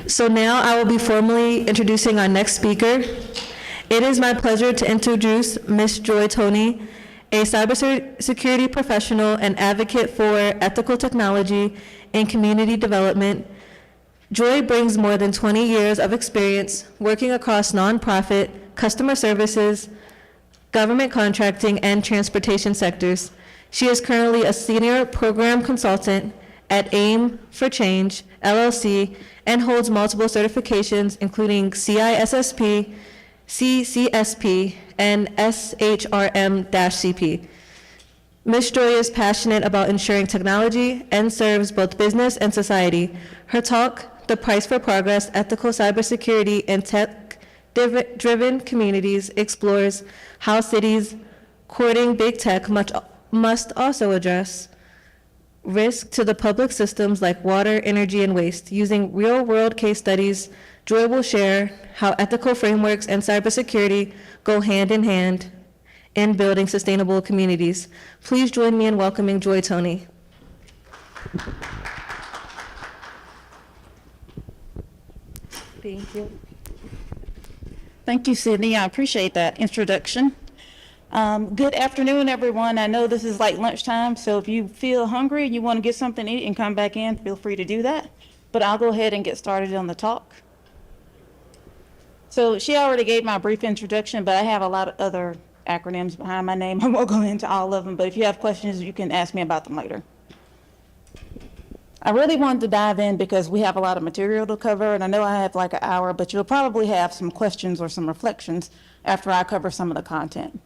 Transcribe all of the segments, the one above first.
So now I will be formally introducing our next speaker. It is my pleasure to introduce Ms. Joy Toney, a cybersecurity professional and advocate for ethical technology and community development. Joy brings more than 20 years of experience working across nonprofit, customer services, government contracting, and transportation sectors. She is currently a senior program consultant at AIM for Change, LLC, and holds multiple certifications, including CISSP, CCSP, and SHRM-CP. Ms. Joy is passionate about ensuring technology and serves both business and society. Her talk, The Price for Progress, Ethical Cybersecurity and Tech-Driven Communities, explores how cities courting big tech must also address risk to the public systems like water, energy, and waste. Using real-world case studies, Joy will share how ethical frameworks and cybersecurity go hand in hand in building sustainable communities. Please join me in welcoming Joy Toney. Thank you. Thank you, Sydney. I appreciate that introduction. Good afternoon, everyone. I know this is like lunchtime, so if you feel hungry and you want to get something to eat and come back in, feel free to do that. But I'll go ahead and get started on the talk. So she already gave my brief introduction, but I have a lot of other acronyms behind my name. I won't go into all of them, but if you have questions, you can ask me about them later. I really wanted to dive in because we have a lot of material to cover, and I know I have like an hour, but you'll probably have some questions or some reflections after I cover some of the content.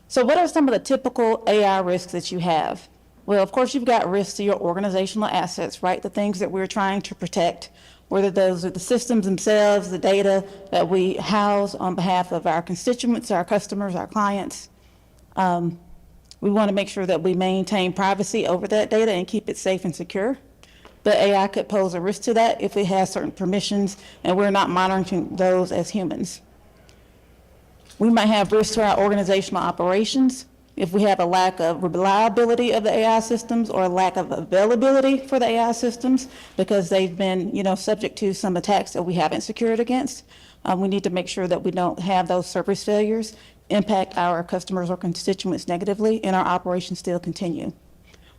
So what are some of the typical AI risks that you have? Well, of course, you've got risks to your organizational assets, right? The things that we're trying to protect, whether those are the systems themselves, the data that we house on behalf of our constituents, our customers, our clients. We want to make sure that we maintain privacy over that data and keep it safe and secure. But AI could pose a risk to that if it has certain permissions and we're not monitoring those as humans. We might have risks to our organizational operations if we have a lack of reliability of the AI systems or a lack of availability for the AI systems because they've been, subject to some attacks that we haven't secured against. We need to make sure that we don't have those service failures impact our customers or constituents negatively and our operations still continue.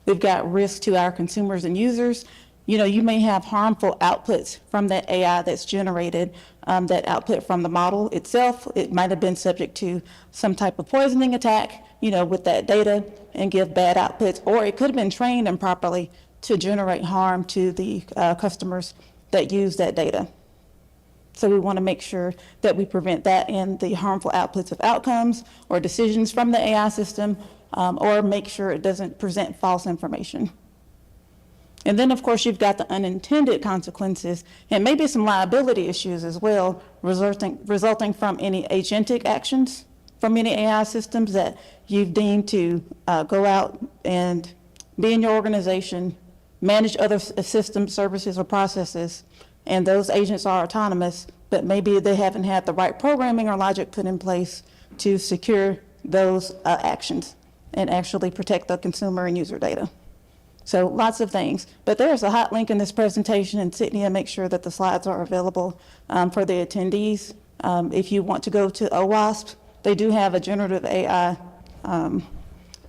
We've got risks to our consumers and users. You may have harmful outputs from that AI that's generated, that output from the model itself. It might have been subject to some type of poisoning attack, with that data and give bad outputs, or it could have been trained improperly to generate harm to the customers that use that data. So we want to make sure that we prevent that and the harmful outputs of outcomes or decisions from the AI system, or make sure it doesn't present false information. And then, of course, you've got the unintended consequences and maybe some liability issues as well, resulting from any agentic actions from any AI systems that you've deemed to go out and be in your organization, manage other systems, services, or processes, and those agents are autonomous, but maybe they haven't had the right programming or logic put in place to secure those actions and actually protect the consumer and user data. So lots of things, but there's a hot link in this presentation, and Sydney will make sure that the slides are available for the attendees. If you want to go to OWASP, they do have a generative AI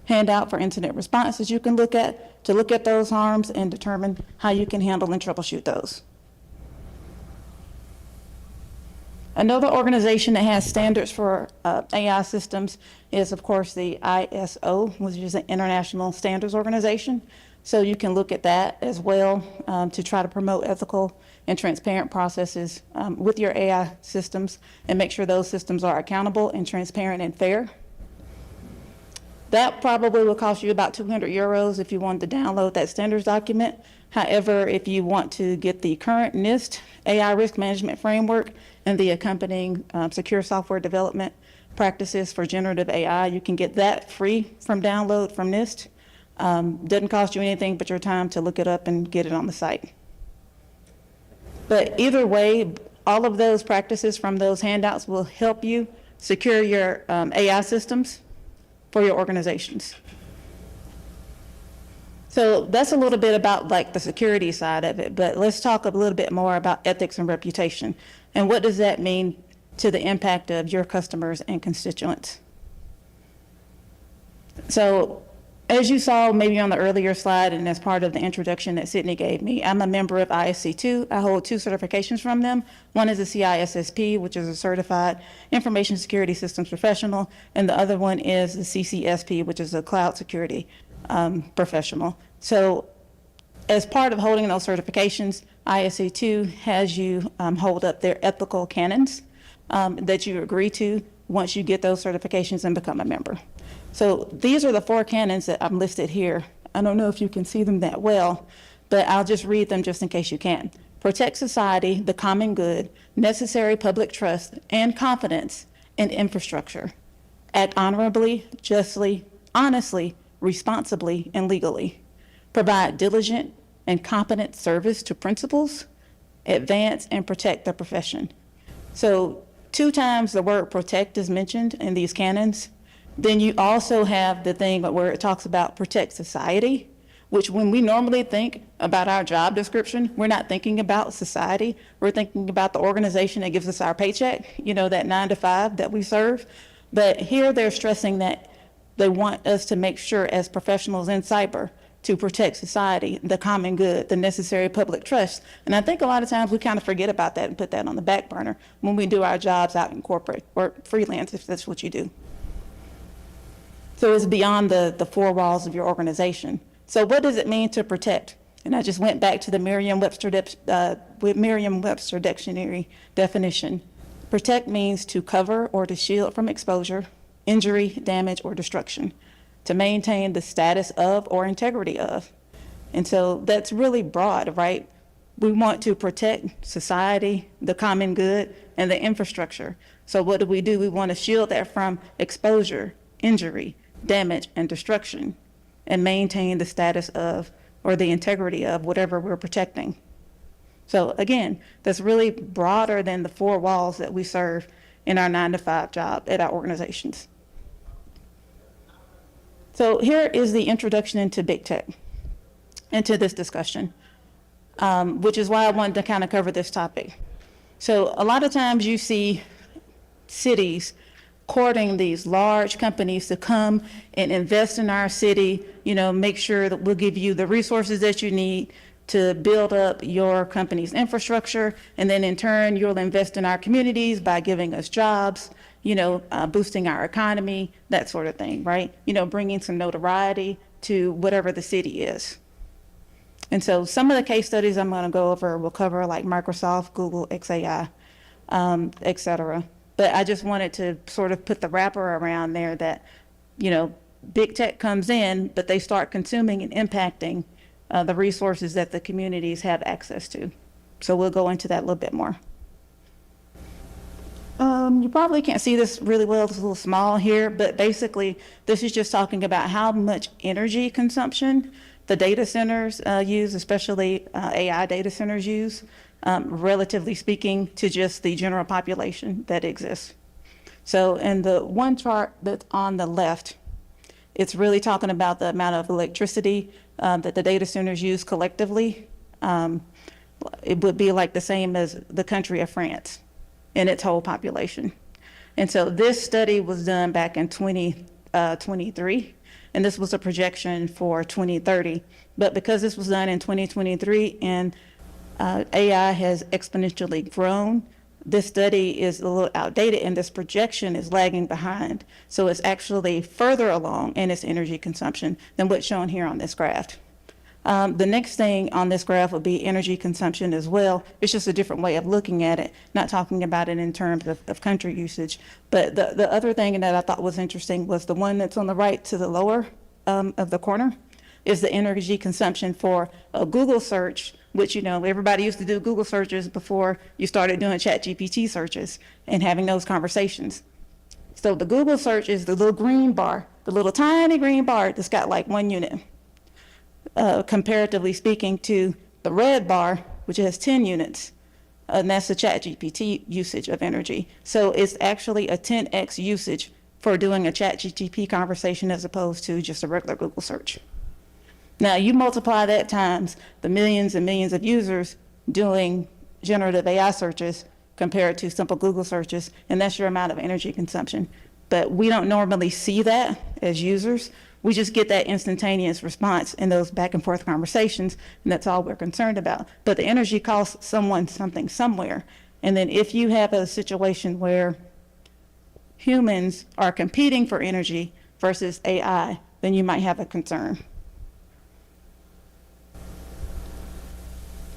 handout for incident responses you can look at to look at those harms and determine how you can handle and troubleshoot those. Another organization that has standards for AI systems is, of course, the ISO, which is an international standards organization. So you can look at that as well to try to promote ethical and transparent processes with your AI systems and make sure those systems are accountable and transparent and fair. That probably will cost you about 200 euros if you wanted to download that standards document. However, if you want to get the current NIST AI risk management framework and the accompanying secure software development practices for generative AI, you can get that free from download from NIST. Doesn't cost you anything but your time to look it up and get it on the site. But either way, all of those practices from those handouts will help you secure your AI systems for your organizations. So that's a little bit about like the security side of it, but let's talk a little bit more about ethics and reputation. And what does that mean to the impact of your customers and constituents? So as you saw maybe on the earlier slide and as part of the introduction that Sydney gave me, I'm a member of ISC2. I hold 2 certifications from them. One is a CISSP, which is a Certified Information Security Systems Professional, and the other one is the CCSP, which is a Cloud Security Professional. So as part of holding those certifications, ISC2 has you hold up their ethical canons that you agree to once you get those certifications and become a member. So these are the 4 canons that I'm listed here. I don't know if you can see them that well, but I'll just read them just in case you can. Protect society, the common good, necessary public trust, and confidence in infrastructure. Act honorably, justly, honestly, responsibly, and legally. Provide diligent and competent service to principals. Advance and protect the profession. So 2 times the word protect is mentioned in these canons. Then you also have the thing where it talks about protect society, which when we normally think about our job description, we're not thinking about society. We're thinking about the organization that gives us our paycheck, you know, that 9 to 5 that we serve. But here they're stressing that they want us to make sure as professionals in cyber to protect society, the common good, the necessary public trust. And I think a lot of times we kind of forget about that and put that on the back burner when we do our jobs out in corporate or freelance, if that's what you do. So it's beyond the 4 walls of your organization. So what does it mean to protect? And I just went back to the Merriam-Webster dictionary definition. Protect means to cover or to shield from exposure, injury, damage, or destruction, to maintain the status of or integrity of. And so that's really broad, right? We want to protect society, the common good, and the infrastructure. So what do? We want to shield that from exposure, injury, damage, and destruction, and maintain the status of or the integrity of whatever we're protecting. So again, that's really broader than the 4 walls that we serve in our 9 to 5 job at our organizations. So here is the introduction into big tech, into this discussion, which is why I wanted to kind of cover this topic. So a lot of times you see cities courting these large companies to come and invest in our city, you know, make sure that we'll give you the resources that you need to build up your company's infrastructure. And then in turn, you'll invest in our communities by giving us jobs, you know, boosting our economy, that sort of thing, right? You know, bringing some notoriety to whatever the city is. And so some of the case studies I'm going to go over will cover like Microsoft, Google, XAI, et cetera. But I just wanted to sort of put the wrapper around there that, you know, big tech comes in, but they start consuming and impacting the resources that the communities have access to. So we'll go into that a little bit more. You probably can't see this really well, it's a little small here, but basically this is just talking about how much energy consumption the data centers use, especially AI data centers use, relatively speaking to just the general population that exists. So in the one chart that's on the left, it's really talking about the amount of electricity that the data centers use collectively. It would be like the same as the country of France in its whole population. And so this study was done back in 2023, and this was a projection for 2030. But because this was done in 2023 and AI has exponentially grown, this study is a little outdated and this projection is lagging behind. So it's actually further along in its energy consumption than what's shown here on this graph. The next thing on this graph would be energy consumption as well. It's just a different way of looking at it, not talking about it in terms of country usage. But the other thing that I thought was interesting was the one that's on the right to the lower of the corner is the energy consumption for a Google search, which, you know, everybody used to do Google searches before you started doing ChatGPT searches and having those conversations. So the Google search is the little green bar, the little tiny green bar that's got like 1 unit. Comparatively speaking to the red bar, which has 10 units, and that's the ChatGPT usage of energy. So it's actually a 10x usage for doing a ChatGPT conversation as opposed to just a regular Google search. Now, you multiply that times the millions and millions of users doing generative AI searches compared to simple Google searches, and that's your amount of energy consumption. But we don't normally see that as users. We just get that instantaneous response in those back and forth conversations, and that's all we're concerned about. But the energy costs someone something somewhere. And then if you have a situation where humans are competing for energy versus AI, then you might have a concern.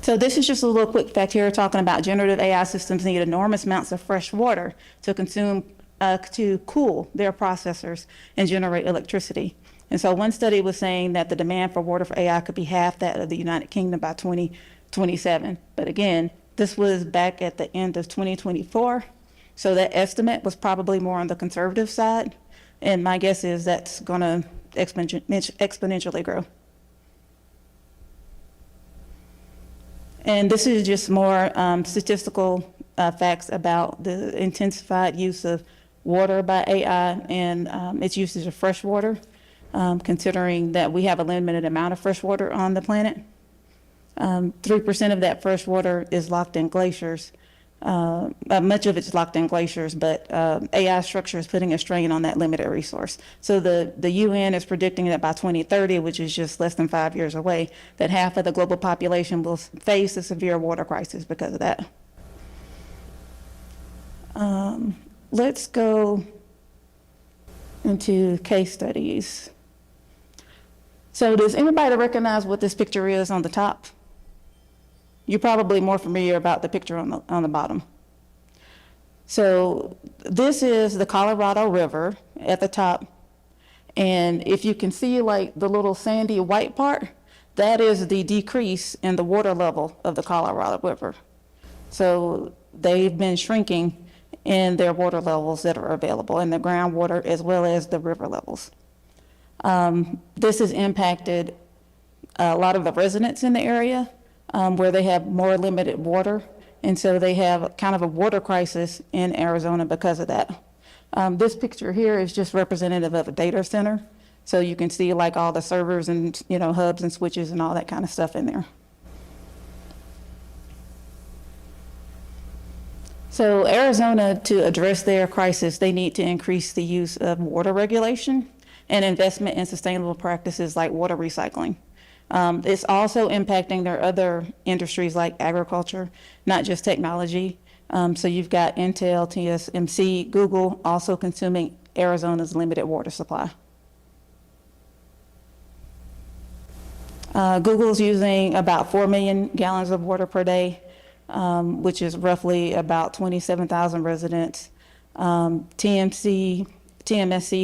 So this is just a little quick fact here talking about generative AI systems need enormous amounts of fresh water to cool their processors and generate electricity. And so one study was saying that the demand for water for AI could be half that of the United Kingdom by 2027. But again, this was back at the end of 2024. So that estimate was probably more on the conservative side. And my guess is that's going to exponentially grow. And this is just more statistical facts about the intensified use of water by AI and its usage of fresh water, considering that we have a limited amount of fresh water on the planet. 3% of that fresh water is locked in glaciers. Much of it's locked in glaciers, but AI structure is putting a strain on that limited resource. So the UN is predicting that by 2030, which is just less than 5 years away, that half of the global population will face a severe water crisis because of that. Let's go into case studies. So does anybody recognize what this picture is on the top? You're probably more familiar about the picture on the bottom. So this is the Colorado River at the top. And if you can see like the little sandy white part, that is the decrease in the water level of the Colorado River. So they've been shrinking in their water levels that are available in the groundwater as well as the river levels. This has impacted a lot of the residents in the area where they have more limited water. And so they have kind of a water crisis in Arizona because of that. This picture here is just representative of a data center. So you can see like all the servers and hubs and switches and all that kind of stuff in there. So Arizona, to address their crisis, they need to increase the use of water regulation and investment in sustainable practices like water recycling. It's also impacting their other industries like agriculture, not just technology. So you've got Intel, TSMC, Google also consuming Arizona's limited water supply. Google's using about 4 million gallons of water per day, which is roughly about 27,000 residents. TMSC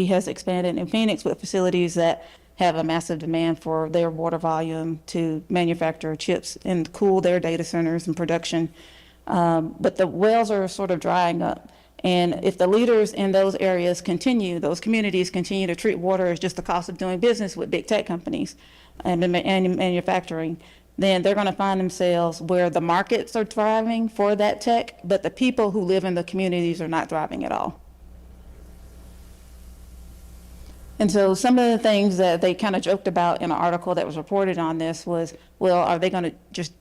has expanded in Phoenix with facilities that have a massive demand for their water volume to manufacture chips and cool their data centers and production. But the wells are sort of drying up. And if the leaders in those areas those communities continue to treat water as just the cost of doing business with big tech companies and manufacturing, then they're going to find themselves where the markets are thriving for that tech, but the people who live in the communities are not thriving at all. And so some of the things that they kind of joked about in an article that was reported on this was, well, are they going to just,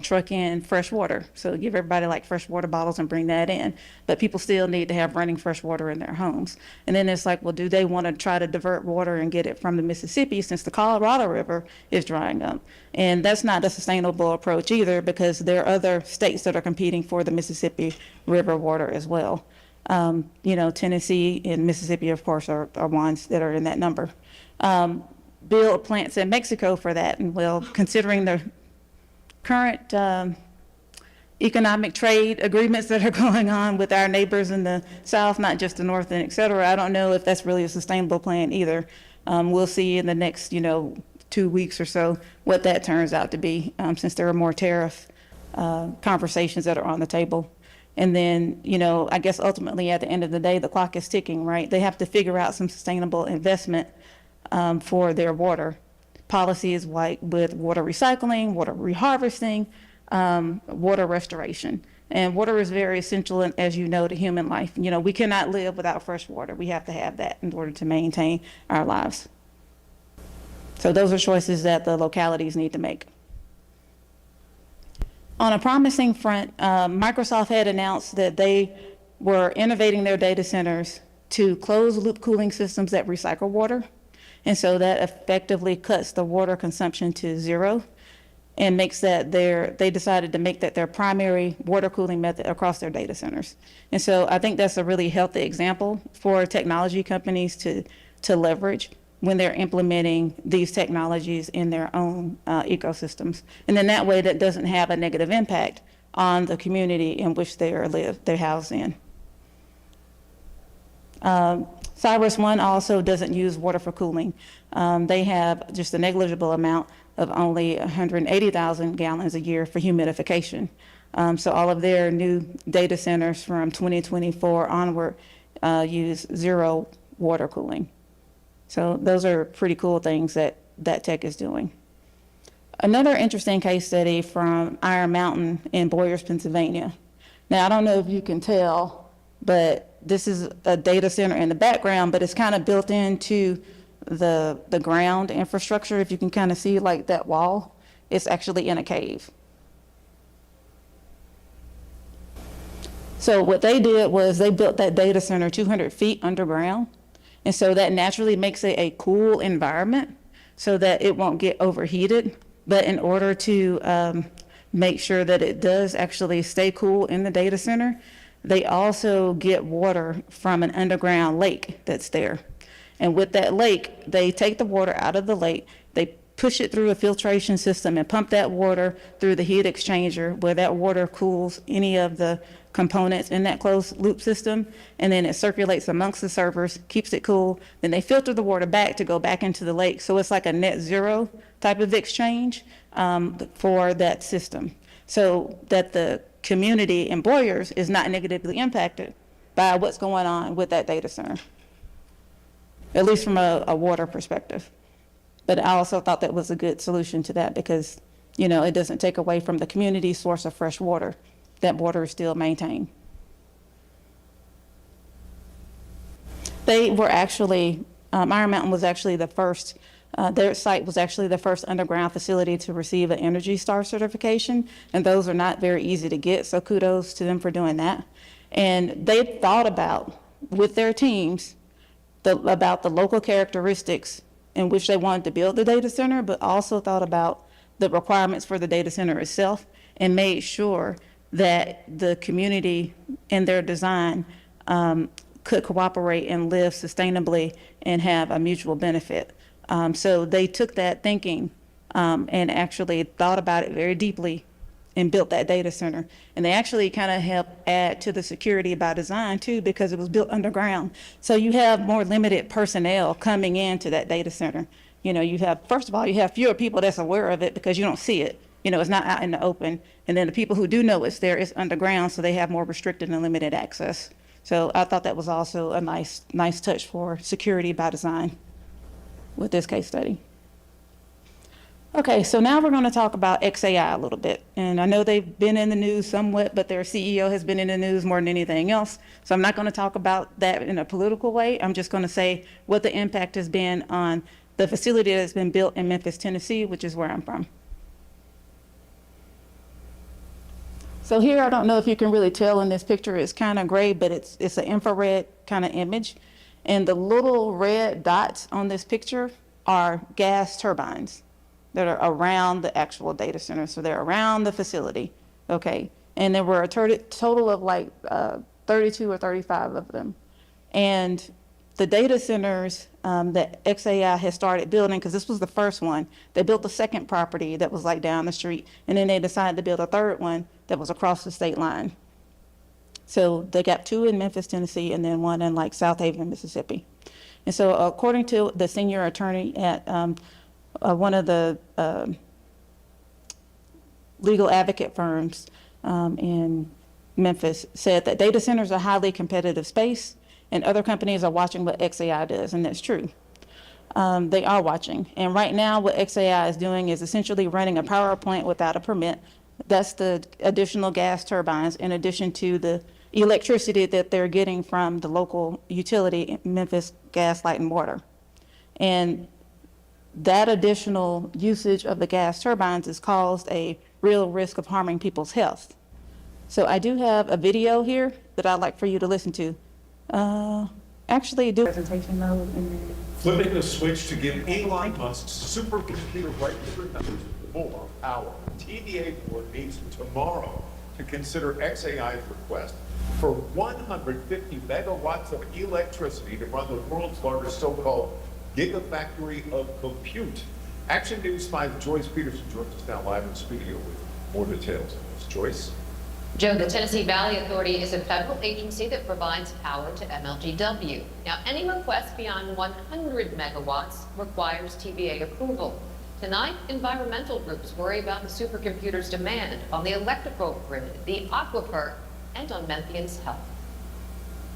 truck in fresh water? So give everybody like fresh water bottles and bring that in. But people still need to have running fresh water in their homes. And then it's like, well, do they want to try to divert water and get it from the Mississippi since the Colorado River is drying up? And that's not a sustainable approach either, because there are other states that are competing for the Mississippi River water as well. Tennessee and Mississippi, of course, are ones that are in that number. Build plants in Mexico for that. And well, considering the current economic trade agreements that are going on with our neighbors in the South, not just the North and et cetera, I don't know if that's really a sustainable plan either. We'll see in the next, 2 weeks or so what that turns out to be, since there are more tariff conversations that are on the table. And then, I guess ultimately at the end of the day, the clock is ticking, right? They have to figure out some sustainable investment for their water. Policies like with water recycling, water reharvesting, water restoration. And water is very essential, as you know, to human life. We cannot live without fresh water. We have to have that in order to maintain our lives. So those are choices that the localities need to make. On a promising front, Microsoft had announced that they were innovating their data centers to closed loop cooling systems that recycle water. And so that effectively cuts the water consumption to zero and makes that they decided to make that their primary water cooling method across their data centers. And so I think that's a really healthy example for technology companies to leverage when they're implementing these technologies in their own ecosystems. And then that way that doesn't have a negative impact on the community in which they're housed in. Cyrus One also doesn't use water for cooling. They have just a negligible amount of only 180,000 gallons a year for humidification. So all of their new data centers from 2024 onward use zero water cooling. So those are pretty cool things that tech is doing. Another interesting case study from Iron Mountain in Boyers, Pennsylvania. Now, I don't know if you can tell, but this is a data center in the background, but it's kind of built into the ground infrastructure. If you can kind of see like that wall, it's actually in a cave. So what they did was they built that data center 200 feet underground. And so that naturally makes it a cool environment so that it won't get overheated. But in order to make sure that it does actually stay cool in the data center, they also get water from an underground lake that's there. And with that lake, they take the water out of the lake, they push it through a filtration system and pump that water through the heat exchanger where that water cools any of the components in that closed loop system, and then it circulates amongst the servers, keeps it cool. Then they filter the water back to go back into the lake. So it's like a net zero type of exchange for that system, so that the community in Boyers is not negatively impacted by what's going on with that data center, at least from a water perspective. But I also thought that was a good solution to that because, you know, it doesn't take away from the community source of fresh water. That water is still maintained. They were actually, Iron Mountain was actually the first, their site was actually the first underground facility to receive an Energy Star certification, and those are not very easy to get, so kudos to them for doing that. And they thought about, with their teams, about the local characteristics in which they wanted to build the data center, but also thought about the requirements for the data center itself and made sure that the community in their design could cooperate and live sustainably and have a mutual benefit. So they took that thinking and actually thought about it very deeply and built that data center. And they actually kind of helped add to the security by design too, because it was built underground. So you have more limited personnel coming into that data center. You know, you have, first of all, you have fewer people that's aware of it because you don't see it. You know, it's not out in the open. And then the people who do know it's there, it's underground, so they have more restricted and limited access. So I thought that was also a nice touch for security by design with this case study. Okay, so now we're going to talk about XAI a little bit. And I know they've been in the news somewhat, but their CEO has been in the news more than anything else. So I'm not going to talk about that in a political way. I'm just going to say what the impact has been on the facility that's been built in Memphis, Tennessee, which is where I'm from. So here, I don't know if you can really tell in this picture, it's kind of gray, but it's an infrared kind of image. And the little red dots on this picture are gas turbines that are around the actual data center. So they're around the facility, okay? And there were a total of like 32 or 35 of them. And the data centers that XAI has started building, because this was the first one, they built the second property that was like down the street, and then they decided to build a third one that was across the state line. So they got two in Memphis, Tennessee, and then one in like South Haven, Mississippi. And so according to the senior attorney at one of the legal advocate firms in Memphis, said that data centers are a highly competitive space, and other companies are watching what XAI does, and that's true. They are watching. And right now, what XAI is doing is essentially running a power plant without a permit. That's the additional gas turbines, in addition to the electricity that they're getting from the local utility, Memphis Gas, Light, and Water. And that additional usage of the gas turbines has caused a real risk of harming people's health. So I do have a video here that I'd like for you to listen to. Actually, do presentation mode. Flipping the switch to give Elon Musk's supercomputer right to remember more power. TVA board meets tomorrow to consider xAI's request for 150 megawatts of electricity to run the world's largest so-called gigafactory of compute. Action News 5 Joyce Peterson joins us now live in studio with more details on this. Joyce? Joe, the Tennessee Valley Authority is a federal agency that provides power to MLGW. Now, any request beyond 100 megawatts requires TVA approval. Tonight, environmental groups worry about the supercomputer's demand on the electrical grid, the aquifer, and on Memphians' health.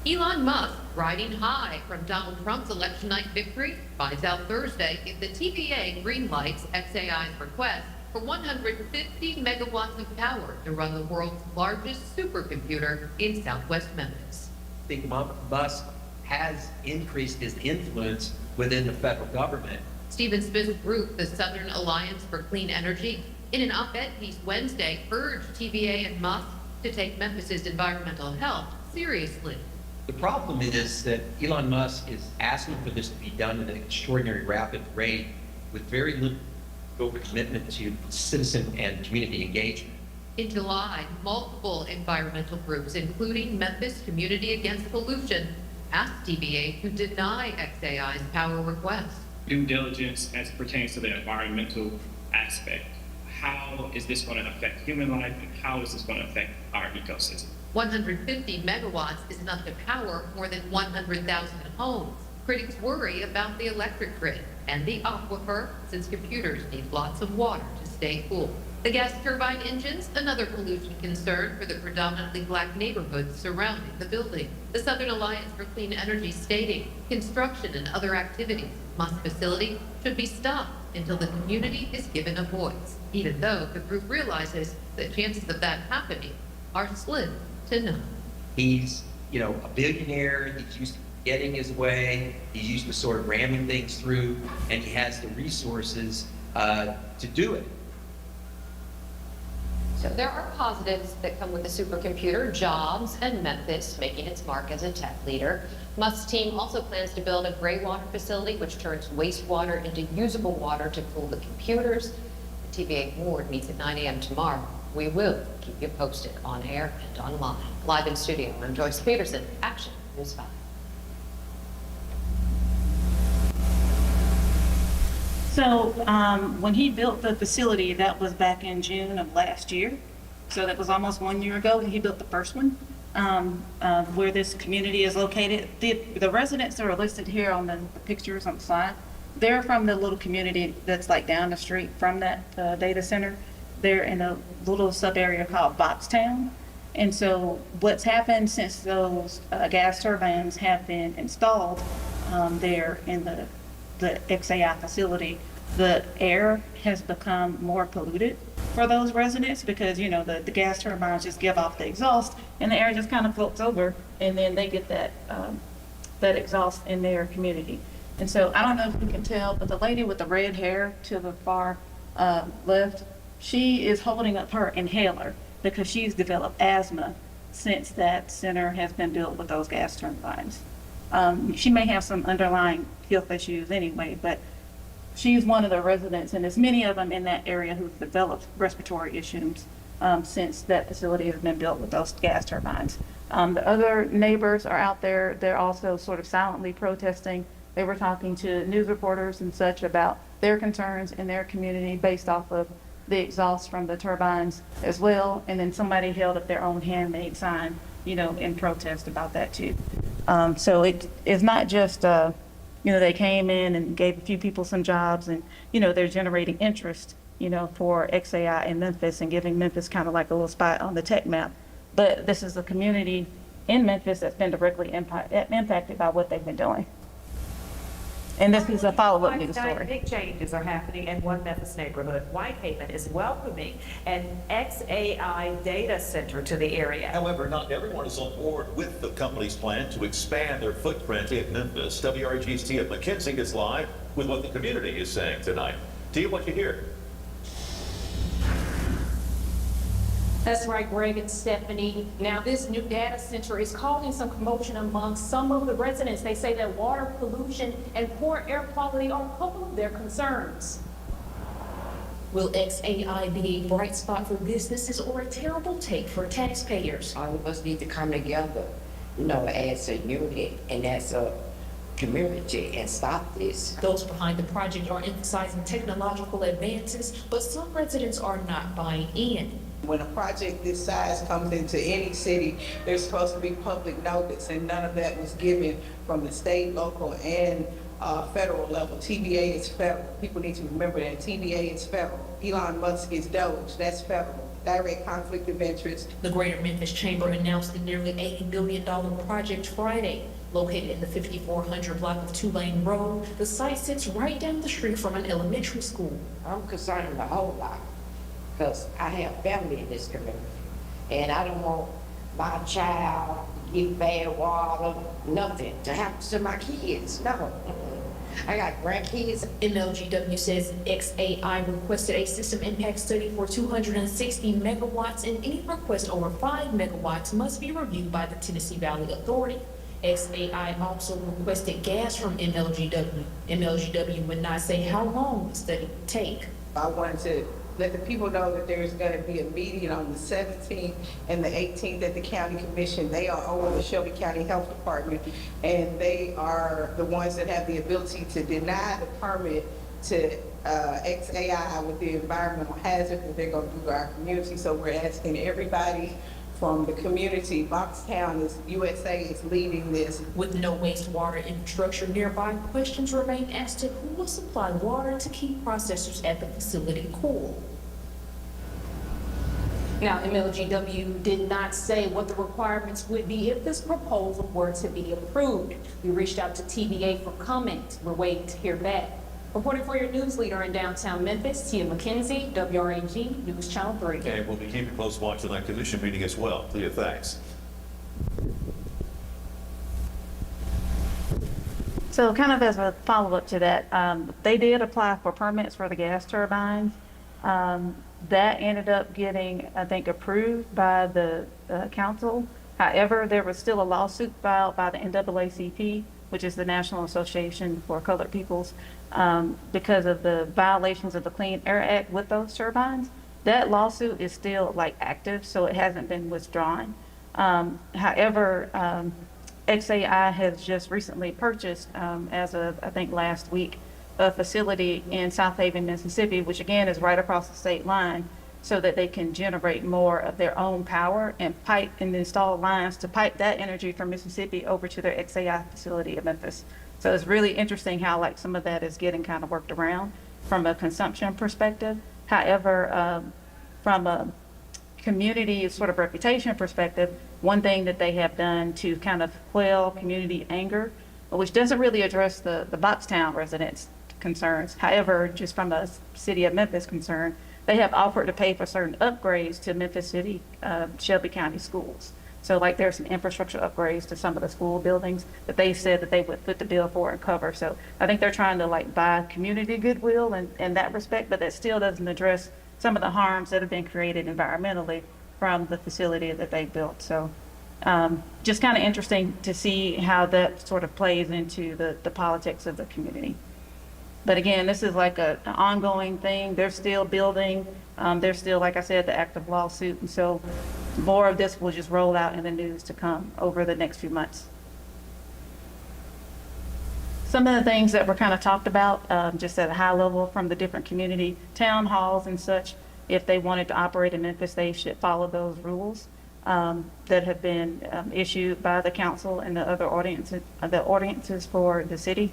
Elon Musk, riding high from Donald Trump's election night victory, finds out Thursday if the TVA greenlights xAI's request for 150 megawatts of power to run the world's largest supercomputer in southwest Memphis. I think Musk has increased his influence within the federal government. Stephen Smith's group, the Southern Alliance for Clean Energy, in an op-ed piece Wednesday, urged TVA and Musk to take Memphis's environmental health seriously. The problem is that Elon Musk is asking for this to be done at an extraordinary rapid rate with very little commitment to citizen and community engagement. In July, multiple environmental groups, including Memphis Community Against Pollution, asked TVA to deny xAI's power request. Due diligence as it pertains to the environmental aspect. How is this going to affect human life, and how is this going to affect our ecosystem? 150 megawatts is enough to power more than 100,000 homes. Critics worry about the electric grid and the aquifer, since computers need lots of water to stay cool. The gas turbine engines, another pollution concern for the predominantly black neighborhoods surrounding the building. The Southern Alliance for Clean Energy stating construction and other activities at Musk facility should be stopped until the community is given a voice, even though the group realizes that chances of that happening are slim to none. He's, a billionaire. He's used to getting his way. He's used to sort of ramming things through, and he has the resources to do it. So there are positives that come with the supercomputer, jobs, and Memphis making its mark as a tech leader. Musk's team also plans to build a gray water facility which turns wastewater into usable water to cool the computers. The TVA board meets at 9 a.m. tomorrow. We will keep you posted on air and online. Live in studio, I'm Joyce Peterson, Action News 5. So when he built the facility, that was back in June of last year. So that was almost 1 year ago when he built the first one, where this community is located. The residents that are listed here on the pictures on the slide, they're from the little community that's like down the street from that data center. They're in a little sub area called Boxtown. And so what's happened since those gas turbines have been installed there in the xAI facility, the air has become more polluted for those residents because, the gas turbines just give off the exhaust and the air just kind of floats over, and then they get that exhaust in their community. And so I don't know if you can tell, but the lady with the red hair to the far left, she is holding up her inhaler because she's developed asthma since that center has been built with those gas turbines. She may have some underlying health issues anyway, but she's one of the residents, and there's many of them in that area who've developed respiratory issues since that facility has been built with those gas turbines. The other neighbors are out there. They're also sort of silently protesting. They were talking to news reporters and such about their concerns in their community based off of the exhaust from the turbines as well. And then somebody held up their own handmade sign, in protest about that too. So it's not just, they came in and gave a few people some jobs and, they're generating interest, for xAI in Memphis and giving Memphis kind of like a little spot on the tech map. But this is a community in Memphis that's been directly impacted by what they've been doing. And this is a follow-up news story. Dynamic changes are happening in one Memphis neighborhood. Whitehaven is welcoming an XAI data center to the area. However, not everyone is on board with the company's plan to expand their footprint in Memphis. WRG's Tia McKenzie is live with what the community is saying tonight. Tia, what you hear? That's right, Greg and Stephanie. Now, this new data center is causing some commotion among some of the residents. They say that water pollution and poor air quality are a couple of their concerns. Will XAI be a bright spot for businesses or a terrible take for taxpayers? All of us need to come together, as a unit and as a community and stop this. Those behind the project are emphasizing technological advances, but some residents are not buying in. When a project this size comes into any city, there's supposed to be public notice, and none of that was given from the state, local, and federal level. TVA is federal. People need to remember that TVA is federal. Elon Musk is Doge, that's federal. Direct conflict of interest. The Greater Memphis Chamber announced the nearly $80 billion project Friday. Located in the 5400 block of Tulane Road, the site sits right down the street from an elementary school. I'm concerned a whole lot because I have family in this community and I don't want my child to get bad water, nothing to happen to my kids. No. I got grandkids. MLGW says XAI requested a system impact study for 260 megawatts, and any request over 5 megawatts must be reviewed by the Tennessee Valley Authority. XAI also requested gas from MLGW. MLGW would not say how long the study would take. I wanted to let the people know that there's going to be a meeting on the 17th and the 18th at the county commission. They are over the Shelby County Health Department, and they are the ones that have the ability to deny the permit to XAI with the environmental hazard that they're going to do to our community. So we're asking everybody from the community. Boxtown is USA is leading this. With no wastewater infrastructure nearby, questions remain as to who will supply water to keep processors at the facility cool. Now, MLGW did not say what the requirements would be if this proposal were to be approved. We reached out to TVA for comment. We're waiting to hear back. Reporting for your news leader in downtown Memphis, Tia McKenzie, WRAG News Channel 3. Okay, we'll be keeping close watch on that commission meeting as well. Tia, thanks. So kind of as a follow-up to that, they did apply for permits for the gas turbines. That ended up getting, I think, approved by the council. However, there was still a lawsuit filed by the NAACP, which is the National Association for Colored Peoples, because of the violations of the Clean Air Act with those turbines. That lawsuit is still active, so it hasn't been withdrawn. However, XAI has just recently purchased, as of I think last week, a facility in South Haven, Mississippi, which again is right across the state line, so that they can generate more of their own power and pipe and install lines to pipe that energy from Mississippi over to their XAI facility in Memphis. So it's really interesting how some of that is getting kind of worked around from a consumption perspective. However, from a community sort of reputation perspective, one thing that they have done to kind of quell community anger, which doesn't really address the Boxtown residents' concerns. However, just from a city of Memphis concern, they have offered to pay for certain upgrades to Memphis City, Shelby County schools. So there's some infrastructure upgrades to some of the school buildings that they said that they would foot the bill for and cover. So I think they're trying to buy community goodwill in that respect, but that still doesn't address some of the harms that have been created environmentally from the facility that they built. So just kind of interesting to see how that sort of plays into the politics of the community. But again, this is an ongoing thing. They're still building. There's still, like I said, the active lawsuit. And so more of this will just roll out in the news to come over the next few months. Some of the things that were kind of talked about, just at a high level from the different community town halls and such, if they wanted to operate in Memphis, they should follow those rules that have been issued by the council and the other ordinances for the city.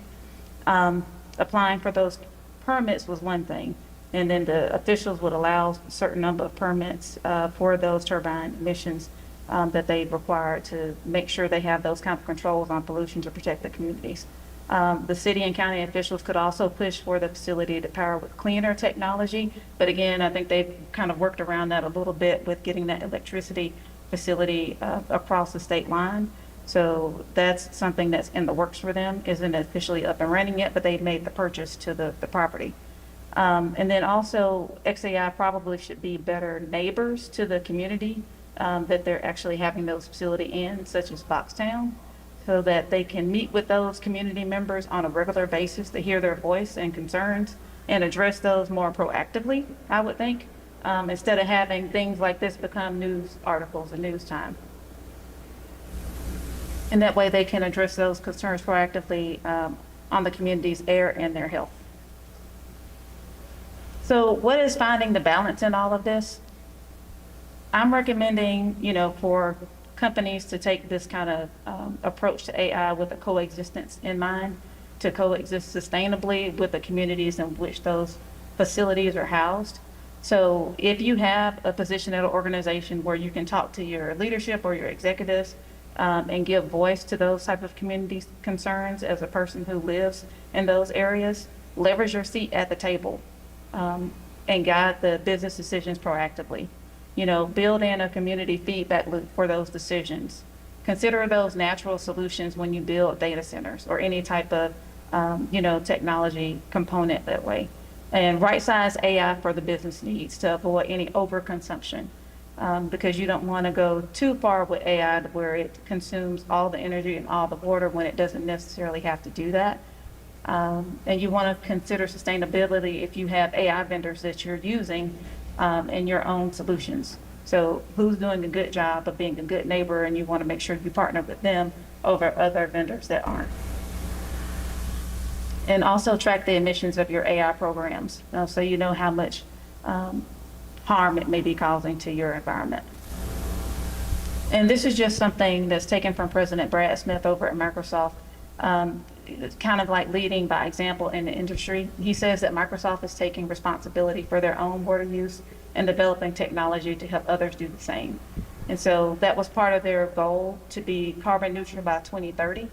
Applying for those permits was one thing, and then the officials would allow a certain number of permits for those turbine emissions that they require to make sure they have those kind of controls on pollution to protect the communities. The city and county officials could also push for the facility to power with cleaner technology. But again, I think they've kind of worked around that a little bit with getting that electricity facility across the state line. So that's something that's in the works for them. Isn't officially up and running yet, but they've made the purchase to the property. And then also XAI probably should be better neighbors to the community that they're actually having those facility in, such as Foxtown, so that they can meet with those community members on a regular basis to hear their voice and concerns and address those more proactively, I would think, instead of having things like this become news articles and news time. And that way they can address those concerns proactively on the community's air and their health. So what is finding the balance in all of this? I'm recommending, for companies to take this kind of approach to AI with a coexistence in mind, to coexist sustainably with the communities in which those facilities are housed. So if you have a position at an organization where you can talk to your leadership or your executives and give voice to those type of community concerns as a person who lives in those areas, leverage your seat at the table and guide the business decisions proactively. Build in a community feedback loop for those decisions. Consider those natural solutions when you build data centers or any type of, technology component that way. And right-size AI for the business needs to avoid any overconsumption because you don't want to go too far with AI to where it consumes all the energy and all the water when it doesn't necessarily have to do that. And you want to consider sustainability if you have AI vendors that you're using in your own solutions. So who's doing a good job of being a good neighbor, and you want to make sure you partner with them over other vendors that aren't. And also track the emissions of your AI programs, so you know how much harm it may be causing to your environment. And this is just something that's taken from President Brad Smith over at Microsoft. It's kind of like leading by example in the industry. He says that Microsoft is taking responsibility for their own water use and developing technology to help others do the same. And so that was part of their goal to be carbon neutral by 2030,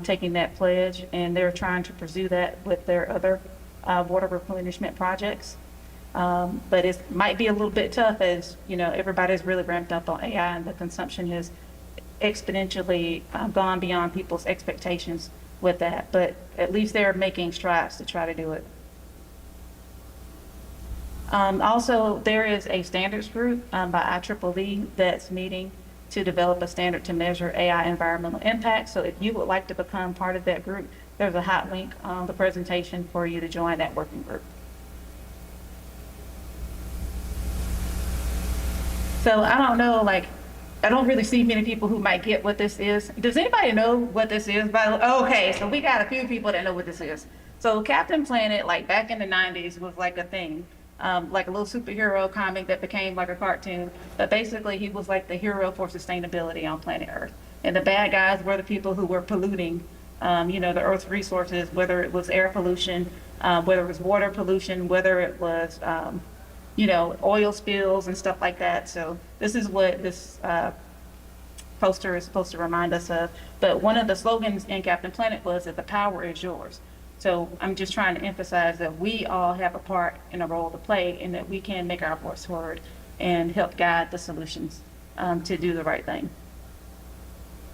taking that pledge, and they're trying to pursue that with their other water replenishment projects. But it might be a little bit tough as, everybody's really ramped up on AI and the consumption has exponentially gone beyond people's expectations with that, but at least they're making strides to try to do it. Also, there is a standards group by IEEE that's meeting to develop a standard to measure AI environmental impact. So if you would like to become part of that group, there's a hot link on the presentation for you to join that working group. So I don't know, I don't really see many people who might get what this is. Does anybody know what this is? Okay, so we got a few people that know what this is. So Captain Planet, back in the 90s, was a thing, like a little superhero comic that became like a cartoon. But basically, he was like the hero for sustainability on planet Earth. And the bad guys were the people who were polluting, the Earth's resources, whether it was air pollution, whether it was water pollution, whether it was oil spills and stuff like that. So this is what this poster is supposed to remind us of. But one of the slogans in Captain Planet was that the power is yours. So I'm just trying to emphasize that we all have a part and a role to play, and that we can make our voice heard and help guide the solutions to do the right thing.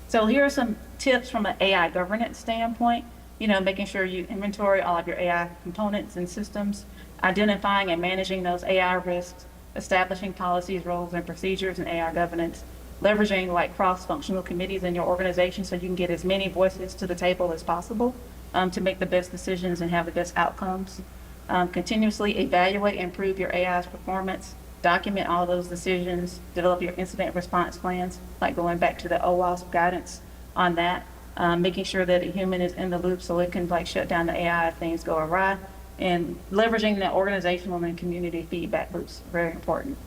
So here are some tips from an AI governance standpoint, making sure you inventory all of your AI components and systems, identifying and managing those AI risks, establishing policies, roles, and procedures in AI governance, leveraging cross-functional committees in your organization so you can get as many voices to the table as possible to make the best decisions and have the best outcomes. Continuously evaluate and improve your AI's performance, document all those decisions, develop your incident response plans, going back to the OWASP guidance on that, making sure that a human is in the loop so it can shut down the AI if things go awry. And leveraging the organizational and community feedback loops, very important.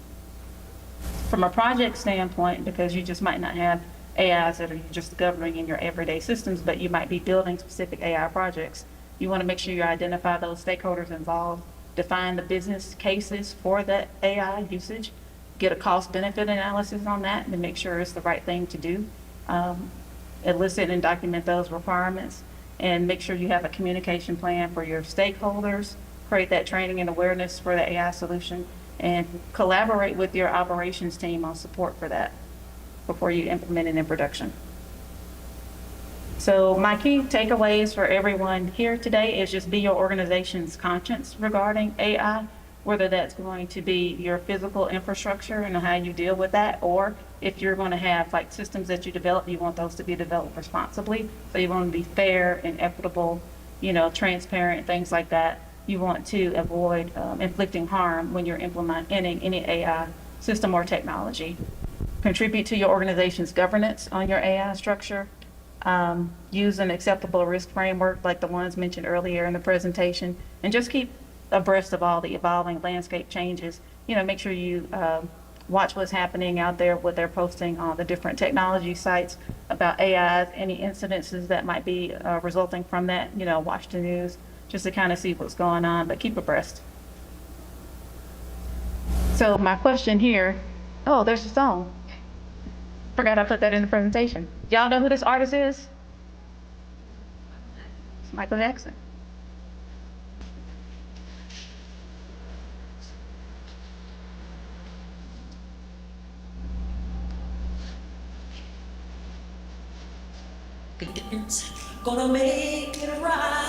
From a project standpoint, because you just might not have AIs that are just governing in your everyday systems, but you might be building specific AI projects, you want to make sure you identify those stakeholders involved, define the business cases for that AI usage, get a cost-benefit analysis on that and make sure it's the right thing to do, elicit and document those requirements, and make sure you have a communication plan for your stakeholders, create that training and awareness for the AI solution, and collaborate with your operations team on support for that before you implement it in production. So my key takeaways for everyone here today is just be your organization's conscience regarding AI, whether that's going to be your physical infrastructure and how you deal with that, or if you're going to have like systems that you develop, you want those to be developed responsibly. So you want to be fair and equitable, transparent, things like that. You want to avoid inflicting harm when you're implementing any AI system or technology. Contribute to your organization's governance on your AI structure. Use an acceptable risk framework like the ones mentioned earlier in the presentation, and just keep abreast of all the evolving landscape changes. Make sure you watch what's happening out there, what they're posting on the different technology sites about AI, any incidences that might be resulting from that. Watch the news just to kind of see what's going on, but keep abreast. So my question here, oh, there's a song. Forgot I put that in the presentation. Y'all know who this artist is? It's Michael Jackson. Gonna make it right.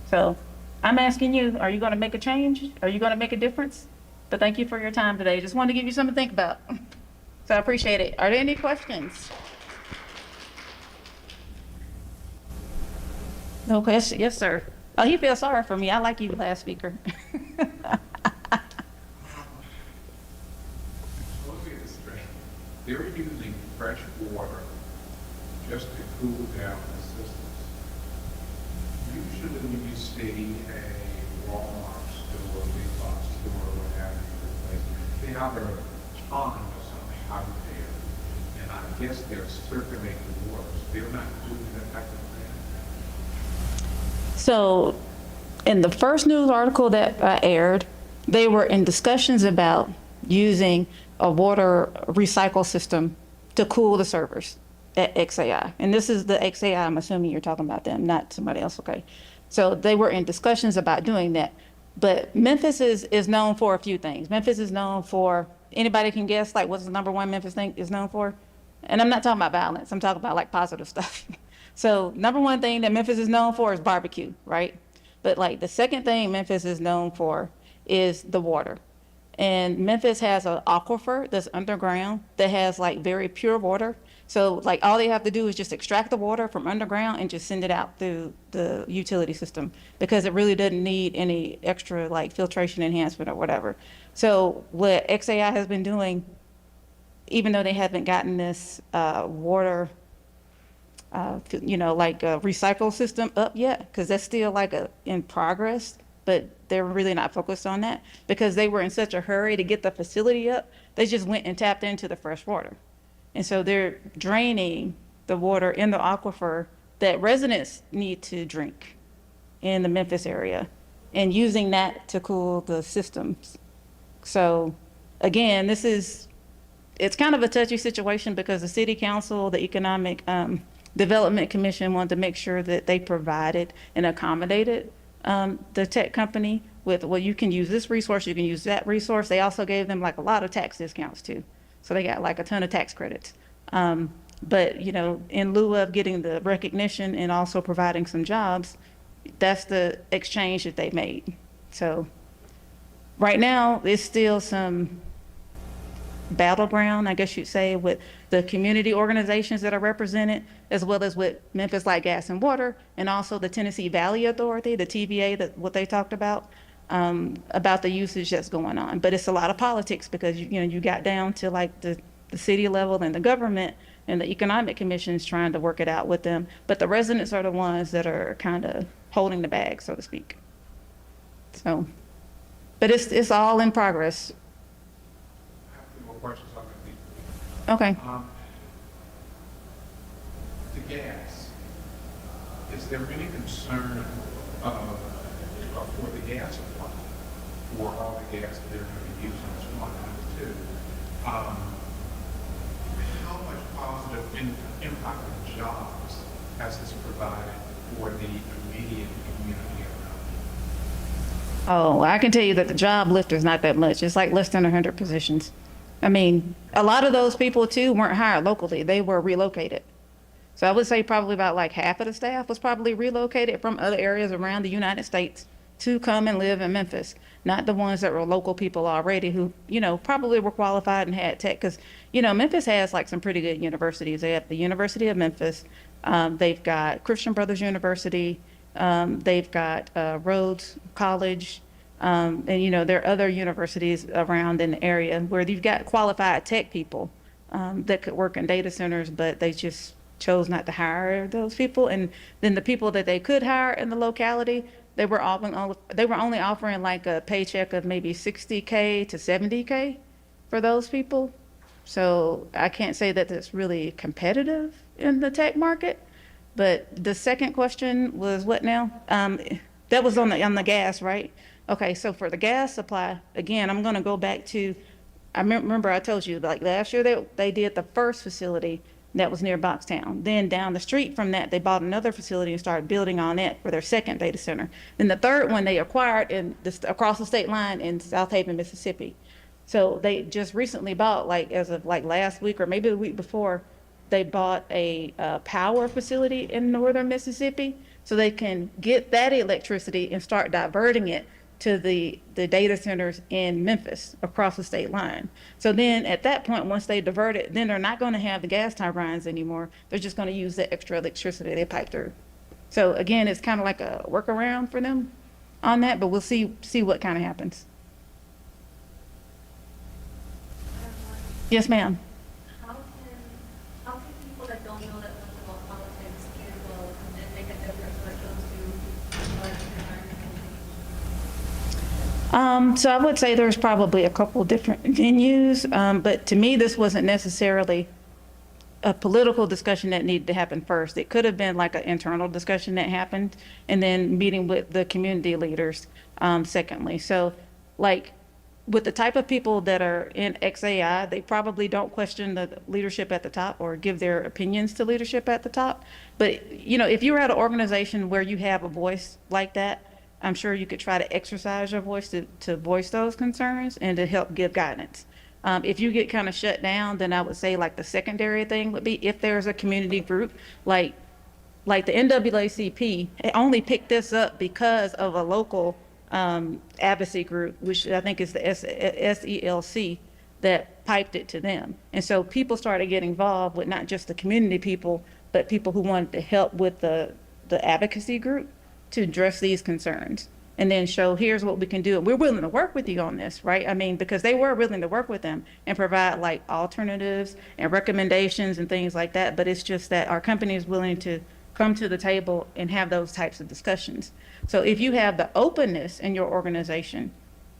So I'm asking you, are you going to make a change? Are you going to make a difference? But thank you for your time today. Just wanted to give you something to think about. So I appreciate it. Are there any questions? No question. Yes, sir. Oh, he feels sorry for me. I like you, last speaker. Let me get this straight. They're using fresh water just to cool down the systems. Usually when you see a Walmart store, big box store, what have you, they have a pond or something out there, and I guess they're circulating the water. They're not doing that type of thing. So in the first news article that I aired, they were in discussions about using a water recycle system to cool the servers at XAI. And this is the XAI, I'm assuming you're talking about them, not somebody else, okay? So they were in discussions about doing that. But Memphis is known for a few things. Memphis is known for, anybody can guess, like what's the number one Memphis thing is known for? And I'm not talking about violence, I'm talking about like positive stuff. So number one thing that Memphis is known for is barbecue, right? But like the second thing Memphis is known for is the water. And Memphis has an aquifer that's underground that has like very pure water. So like all they have to do is just extract the water from underground and just send it out through the utility system, because it really doesn't need any extra like filtration enhancement or whatever. So what XAI has been doing, even though they haven't gotten this water recycle system up yet, because that's still like in progress, but they're really not focused on that because they were in such a hurry to get the facility up. They just went and tapped into the fresh water. And so they're draining the water in the aquifer that residents need to drink in the Memphis area and using that to cool the systems. So again, it's kind of a touchy situation because the city council, the economic development commission wanted to make sure that they provided and accommodated the tech company with, well, you can use this resource, you can use that resource. They also gave them like a lot of tax discounts too. So they got like a ton of tax credits. But in lieu of getting the recognition and also providing some jobs, that's the exchange that they made. So right now, it's still some battleground, I guess you'd say, with the community organizations that are represented, as well as with Memphis Light, Gas, and Water, and also the Tennessee Valley Authority, the TVA, what they talked about the usage that's going on. But it's a lot of politics because you got down to like the city level and the government and the economic commissions trying to work it out with them. But the residents are the ones that are kind of holding the bag, so to speak. So, but it's all in progress. I have a few more questions on Okay. the gas. Is there any concern for the gas supply, for all the gas that they're going to be using? That's one. Number two, how much positive and impact on jobs has this provided for the immediate community around? Oh, I can tell you that the job lift is not that much. It's like less than 100 positions. I mean, a lot of those people too weren't hired locally. They were relocated. So I would say probably about like half of the staff was probably relocated from other areas around the United States to come and live in Memphis, not the ones that were local people already who, probably were qualified and had tech. Because, Memphis has like some pretty good universities. They have the University of Memphis. They've got Christian Brothers University. They've got Rhodes College. And, there are other universities around in the area where you've got qualified tech people that could work in data centers, but they just chose not to hire those people. And then the people that they could hire in the locality, they were only offering like a paycheck of maybe 60K to 70K for those people. So I can't say that it's really competitive in the tech market. But the second question was what now? That was on the gas, right? Okay, so for the gas supply, again, I'm going to go back to, I remember I told you like last year they did the first facility that was near Boxtown. Then down the street from that, they bought another facility and started building on it for their second data center. Then the third one they acquired across the state line in South Haven, Mississippi. So they just recently bought, like as of like last week or maybe the week before, they bought a power facility in northern Mississippi so they can get that electricity and start diverting it to the data centers in Memphis across the state line. So then at that point, once they divert it, then they're not going to have the gas turbines anymore. They're just going to use the extra electricity they pipe through. So again, it's kind of like a workaround for them on that, but we'll see what kind of happens. Yes, ma'am. How can people that don't know that much about politics and then make a difference when it comes to large environment? So I would say there's probably a couple different venues, but to me, this wasn't necessarily a political discussion that needed to happen first. It could have been like an internal discussion that happened and then meeting with the community leaders, secondly. So like with the type of people that are in XAI, they probably don't question the leadership at the top or give their opinions to leadership at the top. But, if you're at an organization where you have a voice like that, I'm sure you could try to exercise your voice to voice those concerns and to help give guidance. If you get kind of shut down, then I would say like the secondary thing would be if there's a community group like the NAACP, it only picked this up because of a local advocacy group, which I think is the SELC, that piped it to them. And so people started getting involved with not just the community people, but people who wanted to help with the advocacy group to address these concerns and then show here's what we can do. And we're willing to work with you on this, right? I mean, because they were willing to work with them and provide like alternatives and recommendations and things like that. But it's just that our company is willing to come to the table and have those types of discussions. So if you have the openness in your organization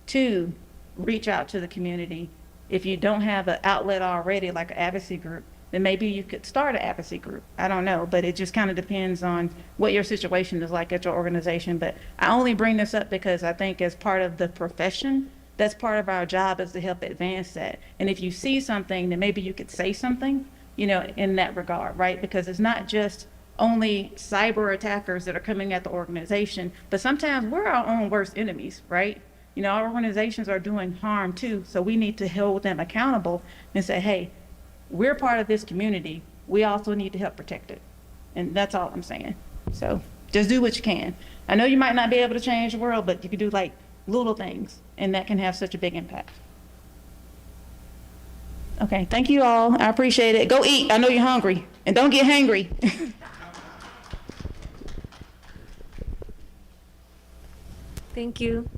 to reach out to the community, if you don't have an outlet already, like an advocacy group, then maybe you could start an advocacy group. I don't know, but it just kind of depends on what your situation is like at your organization. But I only bring this up because I think as part of the profession, that's part of our job is to help advance that. And if you see something, then maybe you could say something, in that regard, right? Because it's not just only cyber attackers that are coming at the organization, but sometimes we're our own worst enemies, right? Our organizations are doing harm too, so we need to hold them accountable and say, hey, we're part of this community. We also need to help protect it. And that's all I'm saying. So just do what you can. I know you might not be able to change the world, but you can do like little things, and that can have such a big impact. Okay, thank you all. I appreciate it. Go eat. I know you're hungry, and don't get hangry. Thank you.